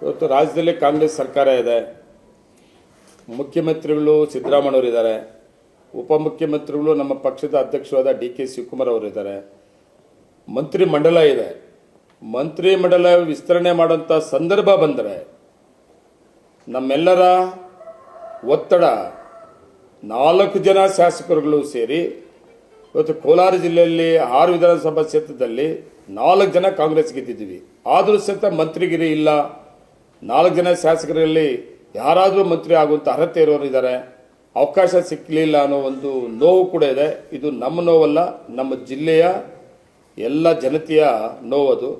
ಇವತ್ತು ರಾಜ್ಯದಲ್ಲಿ ಕಾಂಗ್ರೆಸ್ ಸರ್ಕಾರ ಇದೆ. ಮುಖ್ಯಮಂತ್ರಿಗಳು ಸಿದ್ದರಾಮಯ್ಯ ಇದ್ದಾರೆ, ಉಪಮುಖ್ಯಮಂತ್ರಿಗಳು ನಮ್ಮ ಪಕ್ಷದ ಅಧ್ಯಕ್ಷರಾದ ಡಿ ಕೆ ಶಿವಕುಮಾರ್ ಅವರು ಇದ್ದಾರೆ, ಮಂತ್ರಿ ಮಂಡಲ ಇದೆ. ಮಂತ್ರಿ ಮಂಡಲ ವಿಸ್ತರಣೆ ಮಾಡುವಂಥ ಸಂದರ್ಭ ಬಂದರೆ ನಮ್ಮೆಲ್ಲರ ಒತ್ತಡ 4 ಜನ ಶಾಸಕರುಗಳು ಸೇರಿ ಇವತ್ತು ಕೋಲಾರ ಜಿಲ್ಲೆಯಲ್ಲಿ 6 ವಿಧಾನಸಭಾ ಕ್ಷೇತ್ರದಲ್ಲಿ 4 ಜನ ಕಾಂಗ್ರೆಸ್ ಗೆದ್ದಿದ್ದೀವಿ. ಆದರೂ ಸಹಿತ ಮಂತ್ರಿಗಿರಿ ಇಲ್ಲ. 4 ಜನ ಶಾಸಕರಲ್ಲಿ ಯಾರಾದರೂ ಮಂತ್ರಿ ಆಗುವಂಥ ಅರ್ಹತೆ ಇರೋರು ಇದ್ದಾರೆ, ಅವಕಾಶ ಸಿಕ್ಕಲಿಲ್ಲ ಅನ್ನೋ ಒಂದು ನೋವು ಕೂಡ ಇದೆ. ಇದು ನಮ್ಮ ನೋವಲ್ಲ, ನಮ್ಮ ಜಿಲ್ಲೆಯ ಎಲ್ಲ ಜನತೆಯ ನೋವದು.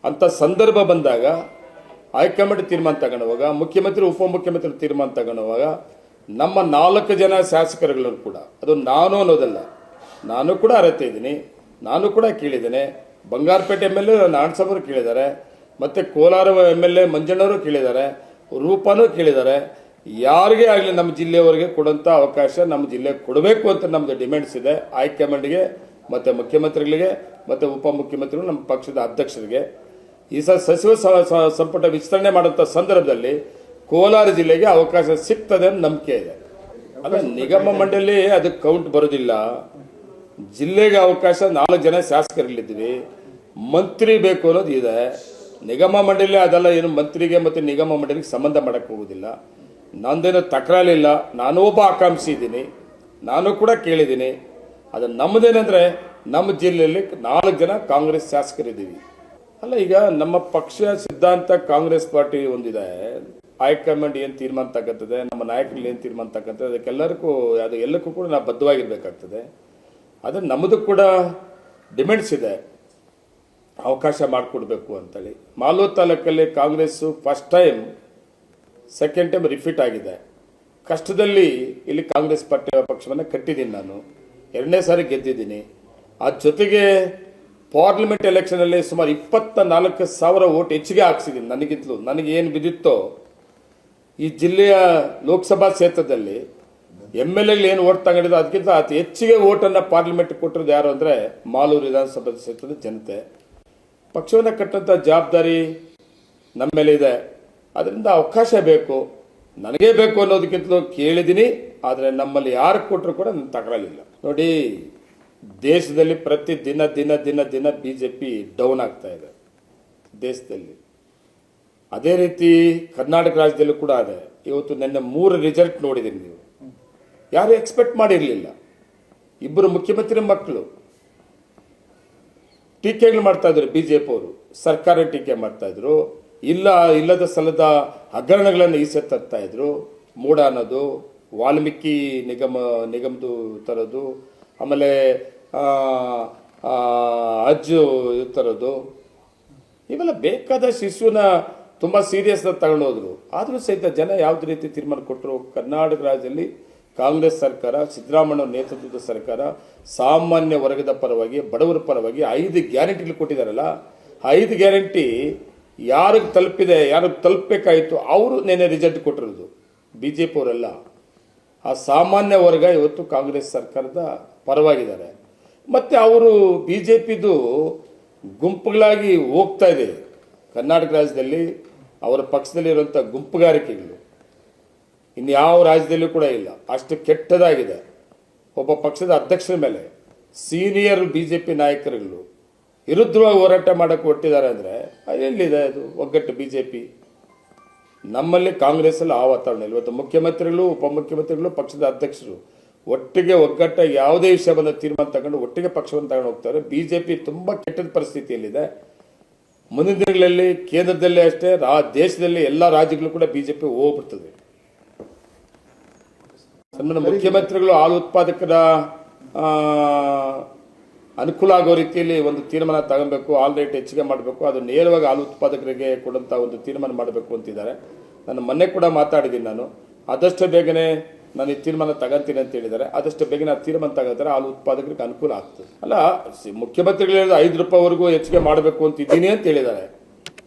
ಅಂಥ ಸಂದರ್ಭ ಬಂದಾಗ ಹೈಕಮಾಂಡ್ ತೀರ್ಮಾನ ತಗೊಳ್ಳುವಾಗ, ಮುಖ್ಯಮಂತ್ರಿ ಉಪಮುಖ್ಯಮಂತ್ರಿ ತೀರ್ಮಾನ ತಗೊಳ್ಳುವಾಗ ನಮ್ಮ 4 ಜನ ಶಾಸಕರುಗಳನ್ನು ಕೂಡ, ಅದು ನಾನು ಅನ್ನೋದಲ್ಲ, ನಾನು ಕೂಡ ಅರ್ಹತೆ ಇದ್ದೀನಿ, ನಾನು ಕೂಡ ಕೇಳಿದ್ದೇನೆ. Bangarapete M L A Narayanaswamy ಕೇಳಿದ್ದಾರೆ, ಮತ್ತು ಕೋಲಾರ ಎಮ್ ಎಲ್ ಎ ಮಂಜಣ್ಣವರು ಕೇಳಿದ್ದಾರೆ, ರೂಪಾನೂ ಕೇಳಿದ್ದಾರೆ. ಯಾರಿಗೇ ಆಗಲಿ ನಮ್ಮ ಜಿಲ್ಲೆಯವರಿಗೆ ಕೊಡುವಂಥ ಅವಕಾಶ ನಮ್ಮ ಜಿಲ್ಲೆಗೆ ಕೊಡಬೇಕು ಅಂತ ನಮ್ಮದು ಡಿಮ್ಯಾಂಡ್ಸ್ ಇದೆ ಹೈಕಮಾಂಡ್ಗೆ, ಮತ್ತು ಮುಖ್ಯಮಂತ್ರಿಗಳಿಗೆ, ಮತ್ತು ಉಪಮುಖ್ಯಮಂತ್ರಿಗಳು, ನಮ್ಮ ಪಕ್ಷದ ಅಧ್ಯಕ್ಷರಿಗೆ. ಈ ಸಚಿವ ಸಂಪುಟ ವಿಸ್ತರಣೆ ಮಾಡುವಂಥ ಸಂದರ್ಭದಲ್ಲಿ ಕೋಲಾರ ಜಿಲ್ಲೆಗೆ ಅವಕಾಶ ಸಿಗ್ತದೆ ಅನ್ನೋ ನಂಬಿಕೆ ಇದೆ. ಅಲ್ಲ, ನಿಗಮ ಮಂಡಳಿ ಅದಕ್ಕೆ ಕೌಂಟ್ ಬರೋದಿಲ್ಲ. ಜಿಲ್ಲೆಗೆ ಅವಕಾಶ 4 ಜನ ಶಾಸಕರಲ್ಲಿದ್ದೀವಿ, ಮಂತ್ರಿ ಬೇಕು ಅನ್ನೋದು ಇದೆ. ನಿಗಮ ಮಂಡಳಿ ಅದೆಲ್ಲ ಏನು ಮಂತ್ರಿಗೆ ಮತ್ತು ನಿಗಮ ಮಂಡಳಿಗೆ ಸಂಬಂಧ ಮಾಡಕ್ಕೆ ಹೋಗೋದಿಲ್ಲ. ನಂದೇನು ತಕರಾಲಿಲ್ಲ, ನಾನು ಒಬ್ಬ ಆಕಾಂಕ್ಷಿ ಇದ್ದೀನಿ, ನಾನು ಕೂಡ ಕೇಳಿದ್ದೀನಿ. ಅದು ನಮ್ಮದೇನೆಂದರೆ ನಮ್ಮ ಜಿಲ್ಲೆಯಲ್ಲಿ 4 ಜನ ಕಾಂಗ್ರೆಸ್ ಶಾಸಕರಿದ್ದೀವಿ. ಅಲ್ಲ, ಈಗ ನಮ್ಮ ಪಕ್ಷ ಸಿದ್ಧಾಂತ ಕಾಂಗ್ರೆಸ್ ಪಾರ್ಟಿ ಒಂದಿದೆ, ಹೈಕಮಾಂಡ್ ಏನು ತೀರ್ಮಾನ ತಗೋತದೆ, ನಮ್ಮ ನಾಯಕರಲ್ಲಿ ಏನು ತೀರ್ಮಾನ ತಗೋತದೆ, ಅದಕ್ಕೆಲ್ಲರಿಗೂ ಅದು ಎಲ್ಲಕ್ಕೂ ಕೂಡ ನಾವು ಬದ್ಧವಾಗಿರ್ಬೇಕಾಗ್ತದೆ. ಅದು ನಮ್ಮದು ಕೂಡ ಡಿಮ್ಯಾಂಡ್ಸ್ ಇದೆ, ಅವಕಾಶ ಮಾಡಿಕೊಡ್ಬೇಕು ಅಂತೇಳಿ. ಮಾಲೂರು ತಾಲೂಕಲ್ಲಿ Congress first time, second time repeat ಆಗಿದೆ. ಕಷ್ಟದಲ್ಲಿ ಇಲ್ಲಿ ಕಾಂಗ್ರೆಸ್ ಪಕ್ಷವನ್ನು ಕಟ್ಟಿದ್ದೀನಿ ನಾನು, 2ನೇ ಸಾರಿ ಗೆದ್ದಿದ್ದೀನಿ. ಆ ಜೊತೆಗೆ ಪಾರ್ಲಿಮೆಂಟ್ ಎಲೆಕ್ಷನಲ್ಲಿ ಸುಮಾರು 24,000 ಓಟ್ ಹೆಚ್ಚಿಗೆ ಹಾಕ್ಸಿದ್ದೀನಿ. ನನಗಿಂತಲೂ ನನಗೆ ಏನು ಬಿದ್ದಿತ್ತೋ ಈ ಜಿಲ್ಲೆಯ ಲೋಕಸಭಾ ಕ್ಷೇತ್ರದಲ್ಲಿ ಎಮ್ ಎಲ್ ಎಗಳು ಏನು ಓಟ್ ತಗೊಂಡಿದ್ದು ಅದಕ್ಕಿಂತ ಅತಿ ಹೆಚ್ಚಿಗೆ ಓಟನ್ನು ಪಾರ್ಲಿಮೆಂಟ್ ಕೊಟ್ಟಿರೋದು ಯಾರು ಅಂದರೆ ಮಾಲೂರು ವಿಧಾನಸಭಾ ಕ್ಷೇತ್ರದ ಜನತೆ. ಪಕ್ಷವನ್ನು ಕಟ್ಟಂಥ ಜವಾಬ್ದಾರಿ ನಮ್ಮ ಮೇಲೆ ಇದೆ. ಅದರಿಂದ ಅವಕಾಶ ಬೇಕು, ನನಗೇ ಬೇಕು ಅನ್ನೋದಕ್ಕಿಂತಲೂ ಕೇಳಿದ್ದೀನಿ. ಆದರೆ ನಮ್ಮಲ್ಲಿ ಯಾರು ಕೊಟ್ಟರು ಕೂಡ ನಾನು ತಗೊಳ್ಳಲಿಲ್ಲ. ನೋಡಿ, ದೇಶದಲ್ಲಿ ಪ್ರತಿ ದಿನ ದಿನ ದಿನ ದಿನ BJP ಡೌನ್ ಆಗ್ತಾ ಇದೆ ದೇಶದಲ್ಲಿ. ಅದೇ ರೀತಿ ಕರ್ನಾಟಕ ರಾಜ್ಯದಲ್ಲೂ ಕೂಡ ಇದೆ. ಇವತ್ತು ನನ್ನ 3 ರಿಸಲ್ಟ್ ನೋಡಿದ್ದೀನಿ. ನೀವು ಯಾರು ಎಕ್ಸ್ಪೆಕ್ಟ್ ಮಾಡಿರಲಿಲ್ಲ. 2 ಮುಖ್ಯಮಂತ್ರಿ ಮಕ್ಕಳು ಟೀಕೆಗಳು ಮಾಡ್ತಾ ಇದ್ರು, BJP ಅವರು ಸರ್ಕಾರ ಟೀಕೆ ಮಾಡ್ತಾ ಇದ್ರು, ಇಲ್ಲದ ಸಲದ ಹಗರಣಗಳನ್ನು ತರ್ತಾ ಇದ್ರು. ಮೂಡ ಅನ್ನೋದು, ವಾಲ್ಮೀಕಿ ನಿಗಮದು ತರೋದು, ಆಮೇಲೆ ಅಜ್ಜು ತರೋದು, ಇವೆಲ್ಲ ಬೇಕಾದ ಶಿಶುನ ತುಂಬ ಸೀರಿಯಸ್ ತಗೊಂಡು ಹೋದ್ರು. ಆದರೂ ಸಹಿತ ಜನ ಯಾವುದೇ ರೀತಿ ತೀರ್ಮಾನ ಕೊಟ್ಟರು. ಕರ್ನಾಟಕ ರಾಜ್ಯದಲ್ಲಿ ಕಾಂಗ್ರೆಸ್ ಸರ್ಕಾರ, ಸಿದ್ದರಾಮಯ್ಯ ನೇತೃತ್ವದ ಸರ್ಕಾರ ಸಾಮಾನ್ಯ ವರ್ಗದ ಪರವಾಗಿ, ಬಡವರ ಪರವಾಗಿ 5 ಗ್ಯಾರಂಟಿಗಳು ಕೊಟ್ಟಿದ್ದಾರಲ್ಲ, 5 ಗ್ಯಾರಂಟಿ ಯಾರಿಗೆ ತಲುಪಿದೆ, ಯಾರಿಗೆ ತಲುಪಬೇಕಾಯಿತು ಅವರು ನೆನೆ ರಿಸಲ್ಟ್ ಕೊಟ್ಟಿರೋದು. BJP ಅವರೆಲ್ಲ ಆ ಸಾಮಾನ್ಯ ವರ್ಗ ಇವತ್ತು ಕಾಂಗ್ರೆಸ್ ಸರ್ಕಾರದ ಪರವಾಗಿದ್ದಾರೆ. ಮತ್ತು ಅವರು BJPದು ಗುಂಪುಗಳಾಗಿ ಹೋಗ್ತಾ ಇದೆ. ಕರ್ನಾಟಕ ರಾಜ್ಯದಲ್ಲಿ ಅವರ ಪಕ್ಷದಲ್ಲಿರುವಂಥ ಗುಂಪುಗಾರಿಕೆಗಳು ಇನ್ಯಾವ ರಾಜ್ಯದಲ್ಲೂ ಕೂಡ ಇಲ್ಲ. ಅಷ್ಟು ಕೆಟ್ಟದಾಗಿದೆ. ಒಬ್ಬ ಪಕ್ಷದ ಅಧ್ಯಕ್ಷರ ಮೇಲೆ ಸೀನಿಯರ್ BJP ನಾಯಕರುಗಳು ವಿರುದ್ಧವಾಗಿ ಹೋರಾಟ ಮಾಡೋಕ್ಕೆ ಹೊರಟಿದ್ದಾರೆ ಅಂದರೆ ಎಲ್ಲಿದೆ ಅದು ಒಗ್ಗಟ್ಟು BJP? ನಮ್ಮಲ್ಲಿ ಕಾಂಗ್ರೆಸ್ಸಲ್ಲಿ ಆ ವಾತಾವರಣ ಇಲ್ಲ. ಇವತ್ತು ಮುಖ್ಯಮಂತ್ರಿಗಳು, ಉಪಮುಖ್ಯಮಂತ್ರಿಗಳು, ಪಕ್ಷದ ಅಧ್ಯಕ್ಷರು ಒಟ್ಟಿಗೆ ಒಗ್ಗಟ್ಟಾಗಿ ಯಾವುದೇ ವಿಷಯವನ್ನು ತೀರ್ಮಾನ ತಗೊಂಡು ಒಟ್ಟಿಗೆ ಪಕ್ಷವನ್ನು ತಗೊಂಡು ಹೋಗ್ತಾರೆ. BJP ತುಂಬ ಕೆಟ್ಟದ ಪರಿಸ್ಥಿತಿಯಲ್ಲಿದೆ. ಮುಂದಿನ ದಿನಗಳಲ್ಲಿ ಕೇಂದ್ರದಲ್ಲಿ ಅಷ್ಟೇ, ದೇಶದಲ್ಲಿ ಎಲ್ಲ ರಾಜ್ಯಗಳು ಕೂಡ BJP ಹೋಗ್ಬಿಡ್ತದೆ. ಮುಖ್ಯಮಂತ್ರಿಗಳು ಹಾಲು ಉತ್ಪಾದಕರ ಅನುಕೂಲ ಆಗೋ ರೀತಿಯಲ್ಲಿ ಒಂದು ತೀರ್ಮಾನ ತಗೊಬೇಕು, ಹಾಲು ರೇಟ್ ಹೆಚ್ಚಿಗೆ ಮಾಡಬೇಕು, ಅದು ನೇರವಾಗಿ ಹಾಲು ಉತ್ಪಾದಕರಿಗೆ ಕೊಡುವಂಥ ಒಂದು ತೀರ್ಮಾನ ಮಾಡಬೇಕು ಅಂತಿದ್ದಾರೆ. ನಾನು ಮೊನ್ನೆ ಕೂಡ ಮಾತಾಡಿದ್ದೀನಿ. ನಾನು ಆದಷ್ಟು ಬೇಗನೆ ನಾನು ಈ ತೀರ್ಮಾನ ತಗೊಂತೀನಿ ಅಂತ ಹೇಳಿದ್ದಾರೆ. ಆದಷ್ಟು ಬೇಗನೆ ಆ ತೀರ್ಮಾನ ತಗೋತಾರೆ, ಹಾಲು ಉತ್ಪಾದಕರಿಗೆ ಅನುಕೂಲ ಆಗ್ತದೆ. ಅಲ್ಲ, ಮುಖ್ಯಮಂತ್ರಿಗಳು ಹೇಳಿದ 5 ರೂಪಾಯಿವರೆಗೂ ಹೆಚ್ಚಿಗೆ ಮಾಡಬೇಕು ಅಂತಿದ್ದೀನಿ ಅಂತ ಹೇಳಿದ್ದಾರೆ.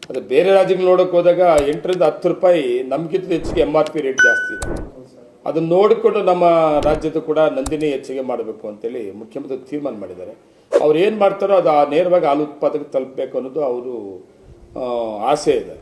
ಅದು ಬೇರೆ ರಾಜ್ಯಗಳು ನೋಡೋಕೆ ಹೋದಾಗ 8ರಿಂದ 10 ರೂಪಾಯಿ ನಮಗಿಂತ ಹೆಚ್ಚಿಗೆ MRP ರೇಟ್ ಜಾಸ್ತಿ ಇದೆ. ಅದನ್ನು ನೋಡಿಕೊಂಡು ನಮ್ಮ ರಾಜ್ಯದ ಕೂಡ ನಂದಿನಿ ಹೆಚ್ಚಿಗೆ ಮಾಡಬೇಕು ಅಂತೇಳಿ ಮುಖ್ಯಮಂತ್ರಿ ತೀರ್ಮಾನ ಮಾಡಿದ್ದಾರೆ. ಅವ್ರು ಏನು ಮಾಡ್ತಾರೋ ಅದು ನೇರವಾಗಿ ಹಾಲು ಉತ್ಪಾದಕ ತಲುಪಬೇಕು ಅನ್ನೋದು ಅವರು ಆಸೆ ಇದೆ.